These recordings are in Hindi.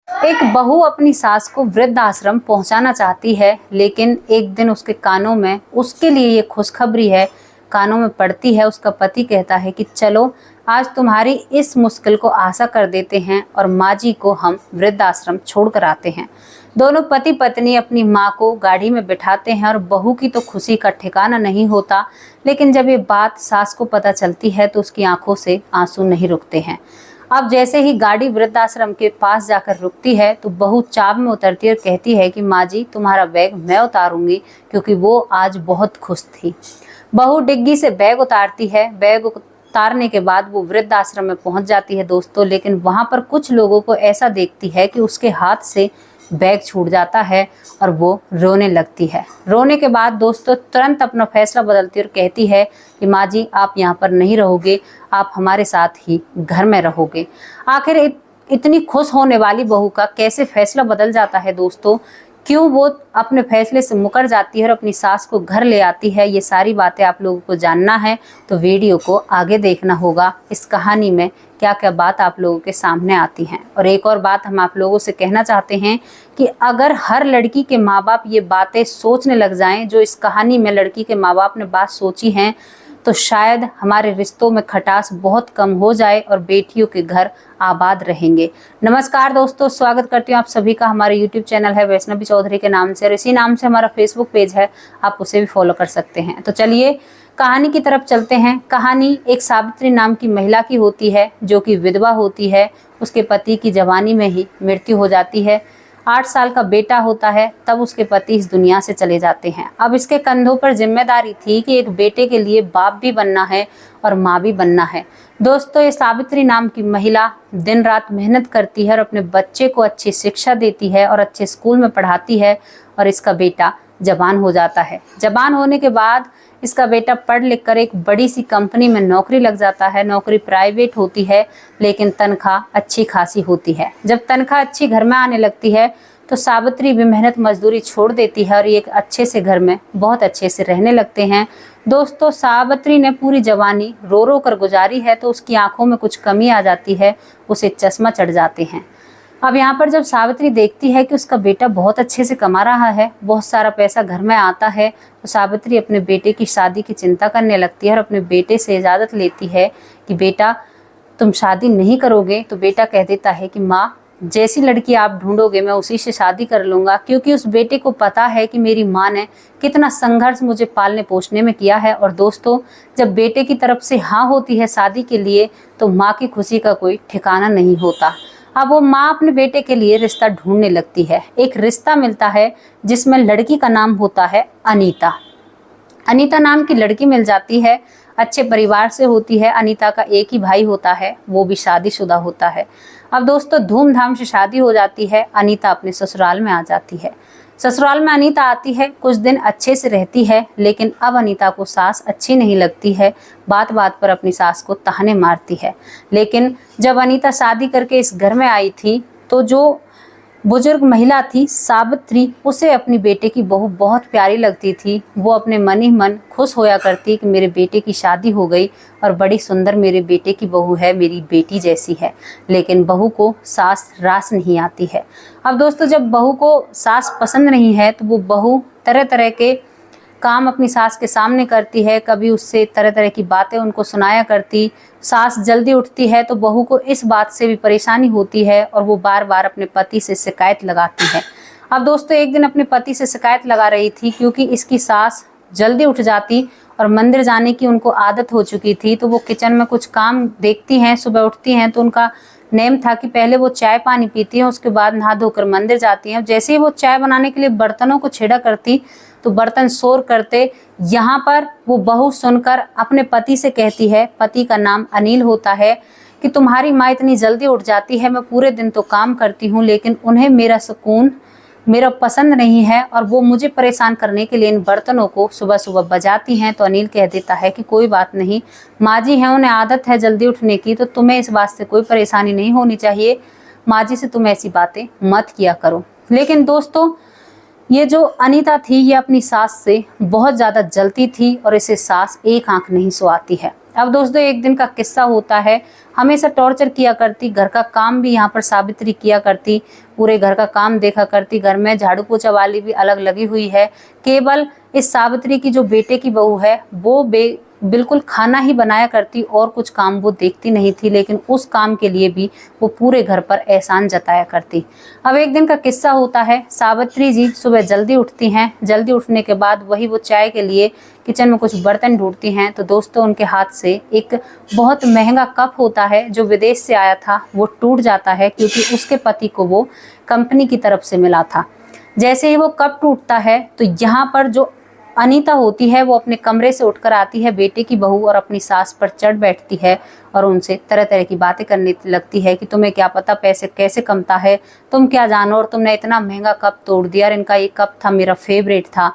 एक बहू अपनी सास को वृद्धाश्रम पहुंचाना चाहती है, लेकिन एक दिन उसके कानों में उसके लिए ये खुशखबरी है कानों में पड़ती है। उसका पति कहता है कि चलो आज तुम्हारी इस मुश्किल को आसा कर देते हैं और माँ जी को हम वृद्धाश्रम छोड़ कर आते हैं। दोनों पति पत्नी अपनी माँ को गाड़ी में बिठाते हैं और बहू की तो खुशी का ठिकाना नहीं होता, लेकिन जब ये बात सास को पता चलती है तो उसकी आंखों से आंसू नहीं रुकते हैं। अब जैसे ही गाड़ी वृद्धाश्रम के पास जाकर रुकती है तो बहू चाब में उतरती है और कहती है कि माँ जी तुम्हारा बैग मैं उतारूंगी, क्योंकि वो आज बहुत खुश थी। बहू डिग्गी से बैग उतारती है। बैग उतारने के बाद वो वृद्धाश्रम में पहुंच जाती है दोस्तों, लेकिन वहां पर कुछ लोगों को ऐसा देखती है कि उसके हाथ से बैग छूट जाता है और वो रोने लगती है। रोने के बाद दोस्तों तुरंत अपना फैसला बदलती है और कहती है कि माँ जी आप यहाँ पर नहीं रहोगे, आप हमारे साथ ही घर में रहोगे। आखिर इतनी खुश होने वाली बहू का कैसे फैसला बदल जाता है दोस्तों, क्यों वो अपने फैसले से मुकर जाती है और अपनी सास को घर ले आती है, ये सारी बातें आप लोगों को जानना है तो वीडियो को आगे देखना होगा। इस कहानी में क्या क्या बात आप लोगों के सामने आती हैं। और एक और बात हम आप लोगों से कहना चाहते हैं कि अगर हर लड़की के माँ बाप ये बातें सोचने लग जाएं जो इस कहानी में लड़की के माँ बाप ने बात सोची हैं, तो शायद हमारे रिश्तों में खटास बहुत कम हो जाए और बेटियों के घर आबाद रहेंगे। नमस्कार दोस्तों, स्वागत करती हूँ आप सभी का। हमारे YouTube चैनल है वैष्णवी चौधरी के नाम से और इसी नाम से हमारा Facebook पेज है, आप उसे भी फॉलो कर सकते हैं। तो चलिए कहानी की तरफ चलते हैं। कहानी एक सावित्री नाम की महिला की होती है जो कि विधवा होती है। उसके पति की जवानी में ही मृत्यु हो जाती है। 8 साल का बेटा होता है तब उसके पति इस दुनिया से चले जाते हैं। अब इसके कंधों पर जिम्मेदारी थी कि एक बेटे के लिए बाप भी बनना है और माँ भी बनना है। दोस्तों ये सावित्री नाम की महिला दिन रात मेहनत करती है और अपने बच्चे को अच्छी शिक्षा देती है और अच्छे स्कूल में पढ़ाती है और इसका बेटा जवान हो जाता है। जवान होने के बाद इसका बेटा पढ़ लिख कर एक बड़ी सी कंपनी में नौकरी लग जाता है। नौकरी प्राइवेट होती है लेकिन तनख्वाह अच्छी खासी होती है। जब तनख्वाह अच्छी घर में आने लगती है तो सावित्री भी मेहनत मजदूरी छोड़ देती है और एक अच्छे से घर में बहुत अच्छे से रहने लगते हैं। दोस्तों सावित्री ने पूरी जवानी रो रो कर गुजारी है तो उसकी आंखों में कुछ कमी आ जाती है, उसे चश्मा चढ़ जाते हैं। अब यहाँ पर जब सावित्री देखती है कि उसका बेटा बहुत अच्छे से कमा रहा है, बहुत सारा पैसा घर में आता है, तो सावित्री अपने बेटे की शादी की चिंता करने लगती है और अपने बेटे से इजाज़त लेती है कि बेटा तुम शादी नहीं करोगे। तो बेटा कह देता है कि माँ जैसी लड़की आप ढूंढोगे मैं उसी से शादी कर लूँगा, क्योंकि उस बेटे को पता है कि मेरी माँ ने कितना संघर्ष मुझे पालने पोषने में किया है। और दोस्तों जब बेटे की तरफ से हाँ होती है शादी के लिए तो माँ की खुशी का कोई ठिकाना नहीं होता। अब वो माँ अपने बेटे के लिए रिश्ता ढूंढने लगती है। एक रिश्ता मिलता है जिसमें लड़की का नाम होता है अनीता। अनीता नाम की लड़की मिल जाती है, अच्छे परिवार से होती है। अनीता का एक ही भाई होता है, वो भी शादीशुदा होता है। अब दोस्तों धूमधाम से शादी हो जाती है। अनीता अपने ससुराल में आ जाती है। ससुराल में अनीता आती है, कुछ दिन अच्छे से रहती है, लेकिन अब अनीता को सास अच्छी नहीं लगती है। बात बात पर अपनी सास को ताने मारती है। लेकिन जब अनीता शादी करके इस घर में आई थी तो जो बुजुर्ग महिला थी सावित्री, उसे अपनी बेटे की बहू बहुत प्यारी लगती थी। वो अपने मन ही मन खुश होया करती कि मेरे बेटे की शादी हो गई और बड़ी सुंदर मेरे बेटे की बहू है, मेरी बेटी जैसी है। लेकिन बहू को सास रास नहीं आती है। अब दोस्तों जब बहू को सास पसंद नहीं है तो वो बहू तरह तरह के काम अपनी सास के सामने करती है। कभी उससे तरह तरह की बातें उनको सुनाया करती। सास जल्दी उठती है तो बहू को इस बात से भी परेशानी होती है और वो बार बार अपने पति से शिकायत लगाती है। अब दोस्तों एक दिन अपने पति से शिकायत लगा रही थी क्योंकि इसकी सास जल्दी उठ जाती और मंदिर जाने की उनको आदत हो चुकी थी। तो वो किचन में कुछ काम देखती हैं, सुबह उठती हैं तो उनका नेम था कि पहले वो चाय पानी पीती हैं, उसके बाद नहा धोकर मंदिर जाती हैं। जैसे ही वो चाय बनाने के लिए बर्तनों को छेड़ा करती तो बर्तन शोर करते। यहाँ पर वो बहू सुनकर अपने पति से कहती है, पति का नाम अनिल होता है, कि तुम्हारी माँ इतनी जल्दी उठ जाती है, मैं पूरे दिन तो काम करती हूँ लेकिन उन्हें मेरा सुकून मेरा पसंद नहीं है और वो मुझे परेशान करने के लिए इन बर्तनों को सुबह सुबह बजाती हैं। तो अनिल कह देता है कि कोई बात नहीं, माँ जी हैं, उन्हें आदत है जल्दी उठने की, तो तुम्हें इस बात से कोई परेशानी नहीं होनी चाहिए। माँ जी से तुम ऐसी बातें मत किया करो। लेकिन दोस्तों ये जो अनीता थी ये अपनी सास से बहुत ज़्यादा जलती थी और इसे सास एक आंख नहीं सोआती है। अब दोस्तों एक दिन का किस्सा होता है, हमेशा टॉर्चर किया करती, घर का काम भी यहाँ पर सावित्री किया करती, पूरे घर का काम देखा करती, घर में झाड़ू पोछा वाली भी अलग लगी हुई है। केवल इस सावित्री की जो बेटे की बहू है वो बिल्कुल खाना ही बनाया करती और कुछ काम वो देखती नहीं थी, लेकिन उस काम के लिए भी वो पूरे घर पर एहसान जताया करती। अब एक दिन का किस्सा होता है, सावित्री जी सुबह जल्दी उठती हैं। जल्दी उठने के बाद वही वो चाय के लिए किचन में कुछ बर्तन ढूंढती हैं तो दोस्तों उनके हाथ से एक बहुत महंगा कप होता है जो विदेश से आया था, वो टूट जाता है क्योंकि उसके पति को वो कंपनी की तरफ से मिला था। जैसे ही वो कप टूटता है तो यहाँ पर जो अनीता होती है वो अपने कमरे से उठकर आती है, बेटे की बहू, और अपनी सास पर चढ़ बैठती है और उनसे तरह तरह की बातें करने लगती है कि तुम्हें क्या पता पैसे कैसे कमता है, तुम क्या जानो, और तुमने इतना महंगा कप तोड़ दिया, और इनका ये कप था मेरा फेवरेट था।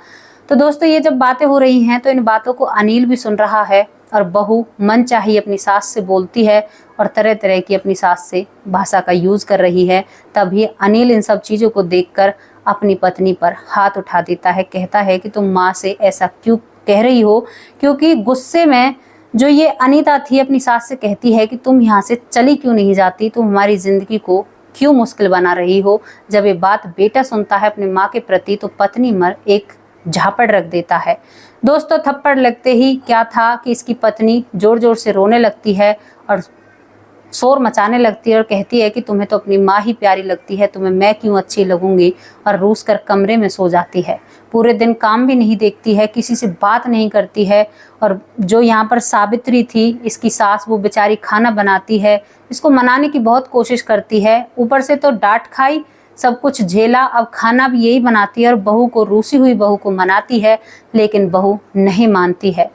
तो दोस्तों ये जब बातें हो रही हैं तो इन बातों को अनिल भी सुन रहा है और बहू मन चाही अपनी सास से बोलती है और तरह तरह की अपनी सास से भाषा का यूज कर रही है। तभी अनिल इन सब चीज़ों को देखकर अपनी पत्नी पर हाथ उठा देता है, कहता है कि तुम माँ से ऐसा क्यों कह रही हो, क्योंकि गुस्से में जो ये अनीता थी अपनी सास से कहती है कि तुम यहाँ से चली क्यों नहीं जाती, तुम हमारी ज़िंदगी को क्यों मुश्किल बना रही हो। जब ये बात बेटा सुनता है अपनी माँ के प्रति तो पत्नी मर एक झापड़ रख देता है। दोस्तों थप्पड़ लगते ही क्या था कि इसकी पत्नी जोर जोर से रोने लगती है और शोर मचाने लगती है और कहती है कि तुम्हें तो अपनी माँ ही प्यारी लगती है, तुम्हें मैं क्यों अच्छी लगूंगी, और रूस कर कमरे में सो जाती है। पूरे दिन काम भी नहीं देखती है, किसी से बात नहीं करती है। और जो यहाँ पर सावित्री थी इसकी सास, वो बेचारी खाना बनाती है, इसको मनाने की बहुत कोशिश करती है, ऊपर से तो डांट खाई, सब कुछ झेला, अब खाना भी यही बनाती है और बहू को, रूसी हुई बहू को मनाती है, लेकिन बहू नहीं मानती है।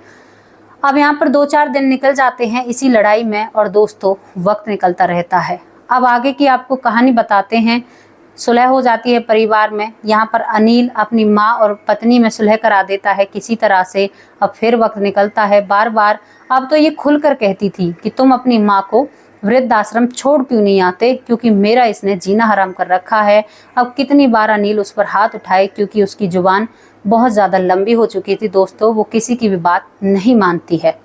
अब यहाँ पर 2-4 दिन निकल जाते हैं इसी लड़ाई में और दोस्तों वक्त निकलता रहता है। अब आगे की आपको कहानी बताते हैं। सुलह हो जाती है परिवार में। यहाँ पर अनिल अपनी माँ और पत्नी में सुलह करा देता है किसी तरह से। अब फिर वक्त निकलता है बार बार। अब तो ये खुलकर कहती थी कि तुम अपनी माँ को वृद्धाश्रम छोड़ क्यों नहीं आते, क्योंकि मेरा इसने जीना हराम कर रखा है। अब कितनी बार अनिल उस पर हाथ उठाए, क्योंकि उसकी जुबान बहुत ज़्यादा लंबी हो चुकी थी दोस्तों, वो किसी की भी बात नहीं मानती है।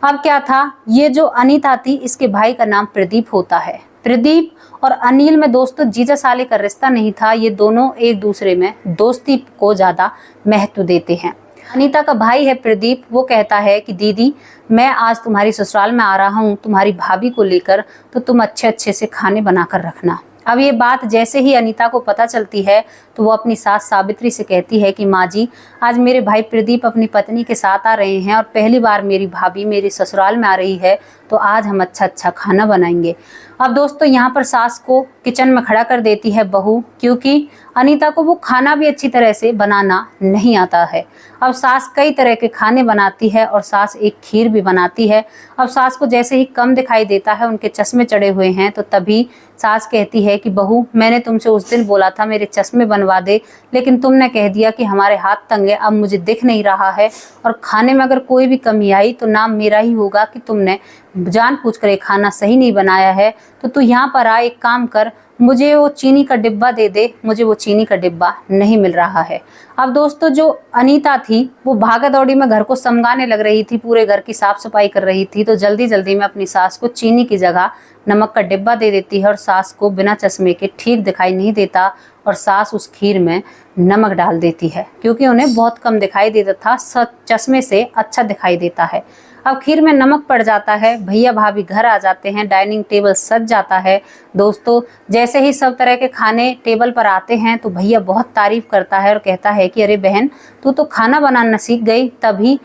अब क्या था, ये जो अनीता थी इसके भाई का नाम प्रदीप होता है। प्रदीप और अनिल में दोस्तों जीजा साले का रिश्ता नहीं था, ये दोनों एक दूसरे में दोस्ती को ज़्यादा महत्व देते हैं। अनीता का भाई है प्रदीप, वो कहता है कि दीदी मैं आज तुम्हारी ससुराल में आ रहा हूँ तुम्हारी भाभी को लेकर, तो तुम अच्छे अच्छे से खाने बनाकर रखना। अब ये बात जैसे ही अनीता को पता चलती है तो वो अपनी सास सावित्री से कहती है कि माँ जी आज मेरे भाई प्रदीप अपनी पत्नी के साथ आ रहे हैं और पहली बार मेरी भाभी मेरी ससुराल में आ रही है, तो आज हम अच्छा अच्छा खाना बनाएंगे। अब दोस्तों यहाँ पर सास को किचन में खड़ा कर देती है बहू, क्योंकि अनीता को वो खाना भी अच्छी तरह से बनाना नहीं आता है। अब सास कई तरह के खाने बनाती है और सास एक खीर भी बनाती है। अब सास को जैसे ही कम दिखाई देता है, उनके चश्मे चढ़े हुए हैं, तो तभी सास कहती है कि बहू मैंने तुमसे उस दिन बोला था मेरे चश्मे बनवा दे, लेकिन तुमने कह दिया कि हमारे हाथ तंग है, अब मुझे दिख नहीं रहा है, और खाने में अगर कोई भी कमी आई तो नाम मेरा ही होगा कि तुमने जानबूझकर ये खाना सही नहीं बनाया है। तो तू यहाँ पर आ, एक काम कर, मुझे वो चीनी का डिब्बा दे दे, मुझे वो चीनी का डिब्बा नहीं मिल रहा है। अब दोस्तों जो अनीता थी वो भागा दौड़ी में घर को समगाने लग रही थी, पूरे घर की साफ सफाई कर रही थी, तो जल्दी जल्दी में अपनी सास को चीनी की जगह नमक का डिब्बा दे देती है और सास को बिना चश्मे के ठीक दिखाई नहीं देता और सास उस खीर में नमक डाल देती है, क्योंकि उन्हें बहुत कम दिखाई देता था, चश्मे से अच्छा दिखाई देता है। अब खीर में नमक पड़ जाता है, भैया भाभी घर आ जाते हैं, डाइनिंग टेबल सज जाता है। दोस्तों जैसे ही सब तरह के खाने टेबल पर आते हैं तो भैया बहुत तारीफ करता है और कहता है कि अरे बहन तू तो खाना बनाना सीख गई। तभी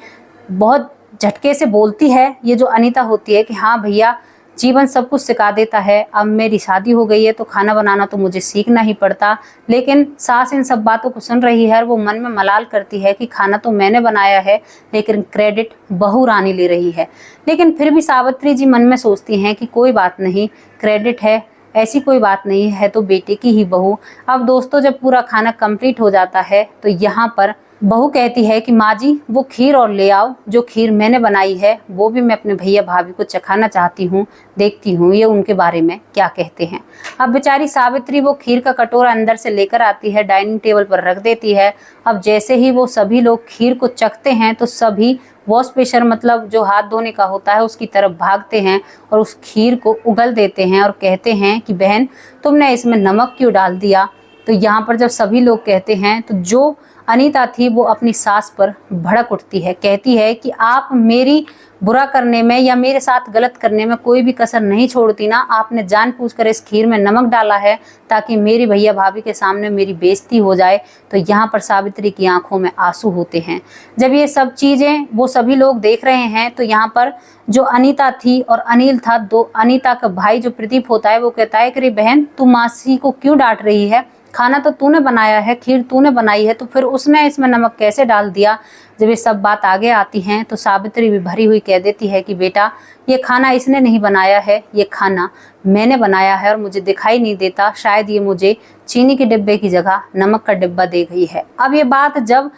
बहुत झटके से बोलती है ये जो अनीता होती है कि हाँ भैया जीवन सब कुछ सिखा देता है, अब मेरी शादी हो गई है तो खाना बनाना तो मुझे सीखना ही पड़ता। लेकिन सास इन सब बातों को सुन रही है और वो मन में मलाल करती है कि खाना तो मैंने बनाया है, लेकिन क्रेडिट बहू रानी ले रही है। लेकिन फिर भी सावित्री जी मन में सोचती हैं कि कोई बात नहीं, क्रेडिट है ऐसी कोई बात नहीं है तो बेटे की ही बहू। अब दोस्तों जब पूरा खाना कंप्लीट हो जाता है तो यहाँ पर बहू कहती है कि माँ जी वो खीर और ले आओ, जो खीर मैंने बनाई है वो भी मैं अपने भैया भाभी को चखाना चाहती हूँ, देखती हूँ ये उनके बारे में क्या कहते हैं। अब बेचारी सावित्री वो खीर का कटोरा अंदर से लेकर आती है, डाइनिंग टेबल पर रख देती है। अब जैसे ही वो सभी लोग खीर को चखते हैं तो सभी वॉश बेसिन मतलब जो हाथ धोने का होता है उसकी तरफ भागते हैं और उस खीर को उगल देते हैं और कहते हैं कि बहन तुमने इसमें नमक क्यों डाल दिया। तो यहाँ पर जब सभी लोग कहते हैं तो जो अनीता थी वो अपनी सास पर भड़क उठती है, कहती है कि आप मेरी बुरा करने में या मेरे साथ गलत करने में कोई भी कसर नहीं छोड़ती ना, आपने जानबूझकर इस खीर में नमक डाला है ताकि मेरी भैया भाभी के सामने मेरी बेइज्जती हो जाए। तो यहाँ पर सावित्री की आंखों में आंसू होते हैं। जब ये सब चीज़ें वो सभी लोग देख रहे हैं तो यहाँ पर जो अनीता थी और अनिल था, दो अनीता का भाई जो प्रदीप होता है वो कहता है कि बहन तू मासी को क्यों डांट रही है, खाना तो तूने बनाया है, खीर तूने बनाई है, तो फिर उसने इसमें नमक कैसे डाल दिया। जब ये सब बात आगे आती हैं तो सावित्री भी भरी हुई कह देती है कि बेटा ये खाना इसने नहीं बनाया है, ये खाना मैंने बनाया है और मुझे दिखाई नहीं देता, शायद ये मुझे चीनी के डिब्बे की जगह नमक का डिब्बा दे गई है। अब ये बात जब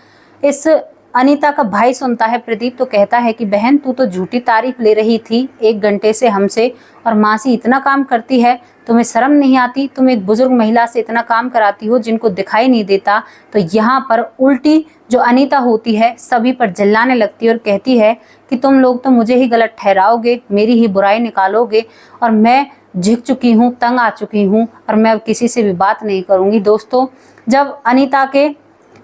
इस अनीता का भाई सुनता है प्रदीप तो कहता है कि बहन तू तो झूठी तारीफ ले रही थी 1 घंटे से हमसे, और मासी इतना काम करती है, तुम्हें शर्म नहीं आती, तुम एक बुजुर्ग महिला से इतना काम कराती हो जिनको दिखाई नहीं देता। तो यहाँ पर उल्टी जो अनीता होती है सभी पर जल्लाने लगती है और कहती है कि तुम लोग तो मुझे ही गलत ठहराओगे, मेरी ही बुराई निकालोगे और मैं झिक चुकी हूँ, तंग आ चुकी हूँ और मैं अब किसी से भी बात नहीं करूँगी। दोस्तों जब अनीता के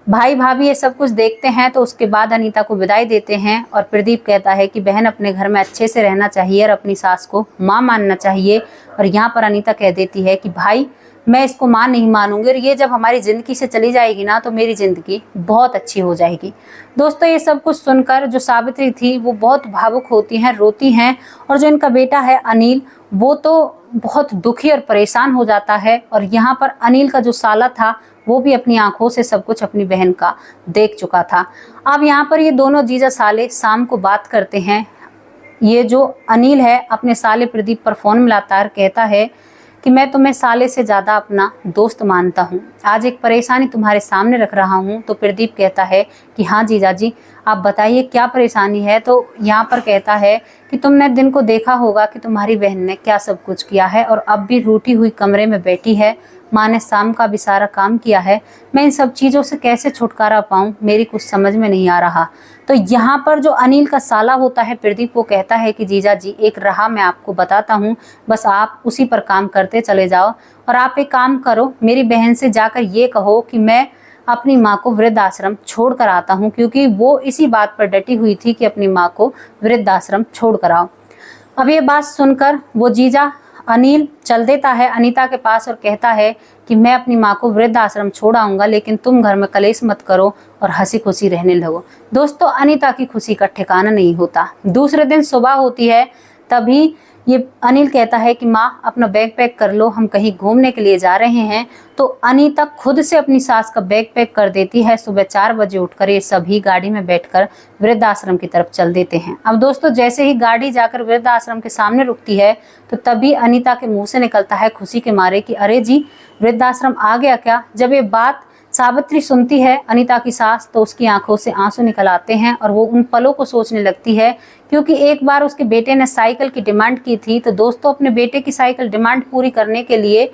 भाई भाभी ये सब कुछ देखते हैं तो उसके बाद अनीता को विदाई देते हैं और प्रदीप कहता है कि बहन अपने घर में अच्छे से रहना चाहिए और अपनी सास को माँ मानना चाहिए। और यहाँ पर अनीता कह देती है कि भाई मैं इसको माँ नहीं मानूंगी और ये जब हमारी ज़िंदगी से चली जाएगी ना तो मेरी ज़िंदगी बहुत अच्छी हो जाएगी। दोस्तों ये सब कुछ सुनकर जो सावित्री थी वो बहुत भावुक होती हैं, रोती हैं, और जो इनका बेटा है अनिल वो तो बहुत दुखी और परेशान हो जाता है। और यहाँ पर अनिल का जो साला था वो भी अपनी आंखों से सब कुछ अपनी बहन का देख चुका था। अब यहाँ पर ये दोनों जीजा साले शाम को बात करते हैं। ये जो अनिल है अपने साले प्रदीप पर फ़ोन मिलाता है, कहता है कि मैं तुम्हें साले से ज़्यादा अपना दोस्त मानता हूँ, आज एक परेशानी तुम्हारे सामने रख रहा हूँ। तो प्रदीप कहता है कि हाँ जीजा जी आप बताइए क्या परेशानी है। तो यहाँ पर कहता है कि तुमने दिन को देखा होगा कि तुम्हारी बहन ने क्या सब कुछ किया है और अब भी रूठी हुई कमरे में बैठी है, माँ ने शाम का भी सारा काम किया है, मैं इन सब चीज़ों से कैसे छुटकारा पाऊँ, मेरी कुछ समझ में नहीं आ रहा। तो यहाँ पर जो अनिल का साला होता है प्रदीप वो कहता है कि जीजा जी एक राह मैं आपको बताता हूँ, बस आप उसी पर काम करते चले जाओ। और आप एक काम करो, मेरी बहन से जाकर ये कहो कि मैं अपनी माँ को वृद्धाश्रम छोड़ कर आता हूँ, क्योंकि वो इसी बात पर डटी हुई थी कि अपनी माँ को वृद्धाश्रम छोड़ कर आओ। अब ये बात सुनकर वो जीजा अनिल चल देता है अनीता के पास और कहता है कि मैं अपनी माँ को वृद्धाश्रम छोड़ आऊँगा, लेकिन तुम घर में कलेश मत करो और हंसी खुशी रहने लगो। दोस्तों अनीता की खुशी का ठिकाना नहीं होता। दूसरे दिन सुबह होती है, तभी ये अनिल कहता है कि माँ अपना बैग पैक कर लो, हम कहीं घूमने के लिए जा रहे हैं। तो अनीता खुद से अपनी सास का बैग पैक कर देती है। सुबह 4 बजे उठकर ये सभी गाड़ी में बैठकर वृद्धाश्रम की तरफ चल देते हैं। अब दोस्तों जैसे ही गाड़ी जाकर वृद्धाश्रम के सामने रुकती है तो तभी अनीता के मुंह से निकलता है खुशी के मारे कि अरे जी वृद्धाश्रम आ गया क्या। जब ये बात सावित्री सुनती है अनीता की सास तो उसकी आंखों से आंसू निकल आते हैं और वो उन पलों को सोचने लगती है, क्योंकि एक बार उसके बेटे ने साइकिल की डिमांड की थी। तो दोस्तों अपने बेटे की साइकिल डिमांड पूरी करने के लिए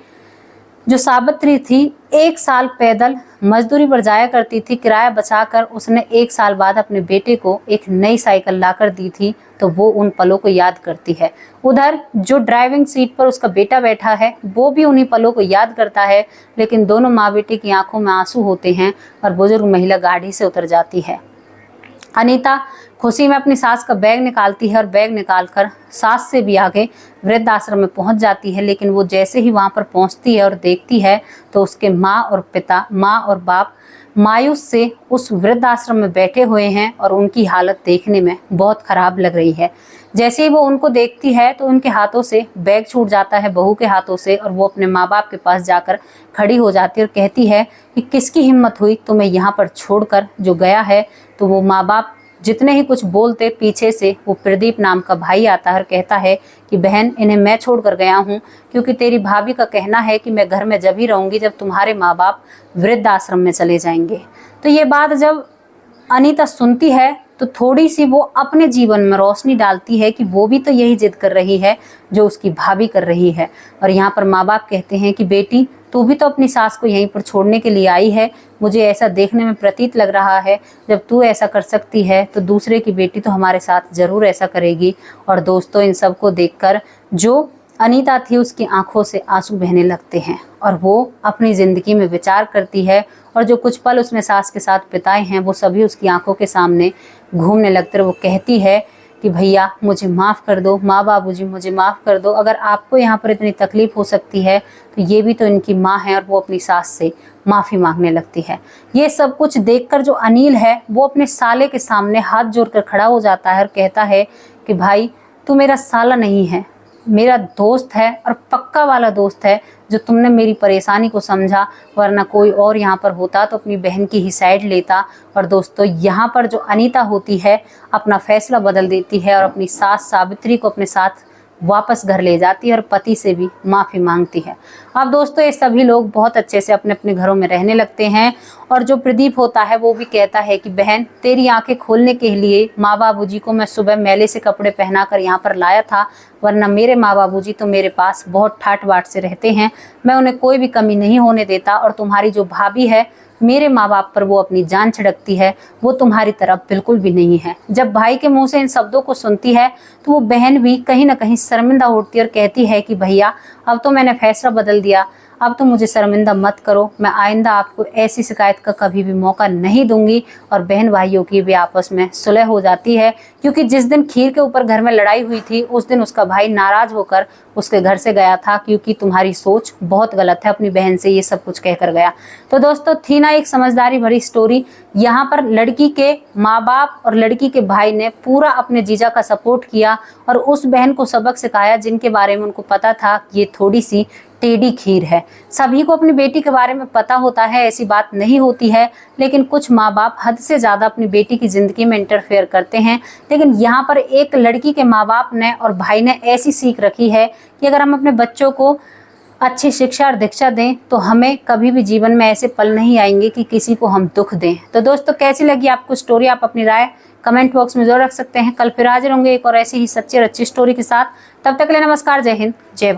जो सावित्री थी 1 साल पैदल मजदूरी पर जाया करती थी, किराया बचाकर उसने 1 साल बाद अपने बेटे को एक नई साइकिल लाकर दी थी। तो वो उन पलों को याद करती है। उधर जो ड्राइविंग सीट पर उसका बेटा बैठा है वो भी उन्हीं पलों को याद करता है, लेकिन दोनों माँ बेटे की आंखों में आंसू होते हैं और बुजुर्ग महिला गाड़ी से उतर जाती है। अनीता खुशी में अपनी सास का बैग निकालती है और बैग निकालकर सास से भी आगे वृद्धाश्रम में पहुंच जाती है। लेकिन वो जैसे ही वहां पर पहुंचती है और देखती है तो उसके माँ और बाप मायूस से उस वृद्धाश्रम में बैठे हुए हैं और उनकी हालत देखने में बहुत खराब लग रही है। जैसे ही वो उनको देखती है तो उनके हाथों से बैग छूट जाता है बहू के हाथों से और वो अपने माँ बाप के पास जाकर खड़ी हो जाती है और कहती है कि किसकी हिम्मत हुई तुम्हें यहाँ पर छोड़कर जो गया है। तो वो माँ बाप जितने ही कुछ बोलते पीछे से वो प्रदीप नाम का भाई आता है और कहता है कि बहन इन्हें मैं छोड़कर गया हूँ, क्योंकि तेरी भाभी का कहना है कि मैं घर में जब ही रहूँगी जब तुम्हारे माँ बाप वृद्धाश्रम में चले जाएंगे। तो ये बात जब अनीता सुनती है तो थोड़ी सी वो अपने जीवन में रोशनी डालती है कि वो भी तो यही जिद कर रही है जो उसकी भाभी कर रही है। और यहाँ पर माँ बाप कहते हैं कि बेटी तू भी तो अपनी सास को यहीं पर छोड़ने के लिए आई है, मुझे ऐसा देखने में प्रतीत लग रहा है जब तू ऐसा कर सकती है तो दूसरे की बेटी तो हमारे साथ जरूर ऐसा करेगी। और दोस्तों इन सब को देखकर जो अनीता थी उसकी आंखों से आंसू बहने लगते हैं और वो अपनी ज़िंदगी में विचार करती है और जो कुछ पल उसने सास के साथ बिताए हैं वो सभी उसकी आंखों के सामने घूमने लगते हैं। वो कहती है कि भैया मुझे माफ़ कर दो, माँ बाबूजी मुझे माफ़ कर दो, अगर आपको यहाँ पर इतनी तकलीफ़ हो सकती है तो ये भी तो इनकी माँ है। और वो अपनी सास से माफ़ी मांगने लगती है। ये सब कुछ देखकर जो अनिल है वो अपने साले के सामने हाथ जोड़कर खड़ा हो जाता है और कहता है कि भाई तू मेरा साला नहीं है, मेरा दोस्त है और पक्का वाला दोस्त है जो तुमने मेरी परेशानी को समझा, वरना कोई और यहाँ पर होता तो अपनी बहन की ही साइड लेता। और दोस्तों यहाँ पर जो अनीता होती है अपना फैसला बदल देती है और अपनी सास सावित्री को अपने साथ वापस घर ले जाती है और पति से भी माफ़ी मांगती है। अब दोस्तों ये सभी लोग बहुत अच्छे से अपने अपने घरों में रहने लगते हैं और जो प्रदीप होता है वो भी कहता है कि बहन तेरी आंखें खोलने के लिए माँ बाबूजी को मैं सुबह मैले से कपड़े पहनाकर यहाँ पर लाया था, वरना मेरे माँ बाबूजी तो मेरे पास बहुत ठाट बाट से रहते हैं, मैं उन्हें कोई भी कमी नहीं होने देता। और तुम्हारी जो भाभी है मेरे माँ बाप पर वो अपनी जान छिड़कती है, वो तुम्हारी तरफ बिल्कुल भी नहीं है। जब भाई के मुंह से इन शब्दों को सुनती है तो वो बहन भी कहीं ना कहीं शर्मिंदा होती है और कहती है कि भैया अब तो मैंने फैसला बदल दिया, अब तो मुझे शर्मिंदा मत करो, मैं आइंदा आपको ऐसी शिकायत का कभी भी मौका नहीं दूंगी। और बहन भाइयों की भी आपस में सुलह हो जाती है, क्योंकि जिस दिन खीर के ऊपर घर में लड़ाई हुई थी उस दिन उसका भाई नाराज होकर उसके घर से गया था, क्योंकि तुम्हारी सोच बहुत गलत है, अपनी बहन से ये सब कुछ कहकर गया। तो दोस्तों थी ना एक समझदारी भरी स्टोरी। यहाँ पर लड़की के माँ बाप और लड़की के भाई ने पूरा अपने जीजा का सपोर्ट किया और उस बहन को सबक सिखाया जिनके बारे में उनको पता था कि ये थोड़ी सी टेढ़ी खीर है। सभी को अपनी बेटी के बारे में पता होता है, ऐसी बात नहीं होती है, लेकिन कुछ माँ बाप हद से ज़्यादा अपनी बेटी की ज़िंदगी में इंटरफेयर करते हैं। लेकिन यहाँ पर एक लड़की के माँ बाप ने और भाई ने ऐसी सीख रखी है कि अगर हम अपने बच्चों को अच्छी शिक्षा और दीक्षा दें तो हमें कभी भी जीवन में ऐसे पल नहीं आएंगे कि किसी को हम दुख दें। तो दोस्तों कैसी लगी आपको स्टोरी, आप अपनी राय कमेंट बॉक्स में जरूर रख सकते हैं। कल फिर हाजिर होंगे एक और ऐसी ही सच्ची और अच्छी स्टोरी के साथ। तब तक के लिए नमस्कार, जय हिंद, जय भारत।